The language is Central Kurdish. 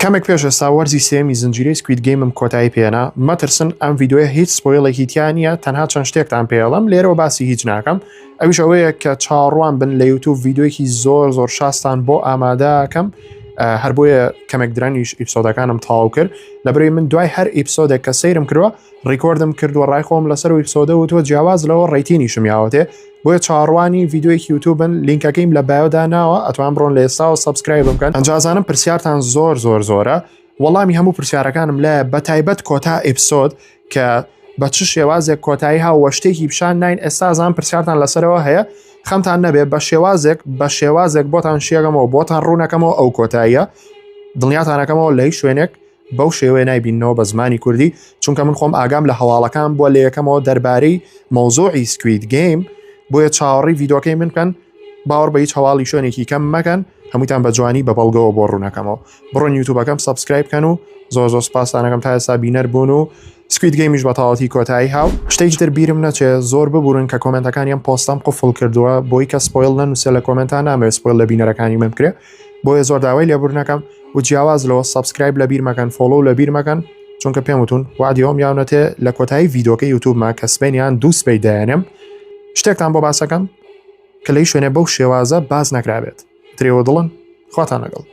کەمێک پێش ئێستا وەرزی سێیەمی زنجیرەی سکوید گەیمم کۆتایی پێێنا مەترسن ئەم ڤیدیۆیە هیچ سپۆیڵێکی تیان نیە تەنها چەند شتێکتان پێڵم لێرەوە باسی هیچ ناکەم ئەویش ئەوەیە کە چاڕوان بن لە یوتیوب ڤیدیۆیەکی زۆر شاستان بۆ ئامادەکەم هەر بۆیە کەمێک درەنیش ئیپسۆدەکانم تاو کرد لەبەرەوەی من دوای هەر ئیپسۆدێک کە سەیرم کردووە ڕیکۆردم کردووە ڕای خۆم لەسەر ئیپسۆدە و تۆ جیاواز لەوە ڕێیتینیشم یاوەتێ بۆیە چاڕوانی ڤیدیۆیەکی یوتیوبن لینکەکەیم لە بایۆدا ناوە ئەتوان بڕۆن لە ئێستا و سەبسکرایب بکەن ئەنجازانم پرسیارتان زۆرە وەڵامی هەموو پرسیارەکانم لە بەتایبەت کۆتا ئیپسۆد کە بە چ شێوازێک کۆتایی هاو وەشتێکی پیشان نین ئێستا زان پرسیارتان لەسەرەوە هەیە خەمتان نەبێ بە شێوازێک بۆتان شێگەمەوە بۆتان ڕوونەکەمەوە ئەو کۆتاییە دڵنیاتانەکەمەوە لە هیچ شوێنێک بەو شێوەیە نایبینەوە بە زمانی کوردی چونکە من خۆم ئاگام لە هەواڵەکان بووە لە یەکەمەوە دەربارەی مەوزوعی سکوید گەیم بۆیە چاوەڕی ڤیدیۆکەی من بکەن باوەڕ بە هیچ هەواڵی شوێنێکی کەم مەکەن هەمووتان بە جوانی بە بەڵگەوە بۆ ڕوونەکەمەوە بڕۆن یوتیوبەکەم سەبسکرایب کەن و زۆر سپاسانەکەم تا ئێستا بینەر بوون و سکوید گەیمیش بە تەواوەتی کۆتایی هاو شتێکی تر بیرم نەچێ زۆر ببورن کە کۆمنتەکانیان پۆستام قفڵ کردووە بۆی کە سپۆیڵ نەنووسێ لە کۆمنتان نامەوێت سپۆیڵ لە بینەرەکانی من بکرێ بۆیە زۆر داوای لێبوورنەکەم و جیاواز لەوە سەبسکرایب لە بیر مەکەن فۆلۆ لە بیر مەکەن چونکە پێم وتون وادیۆم یاونەتێ لە کۆتایی ڤیدیۆکەی یوتیوبما کە سبەینیان دوو سبەی دایەنم شتێکتان بۆ باسەکەم کە لەی شوێنێ بەو شێوازە باز نەکرابێت ترێوە دڵن خواتان لەگەڵ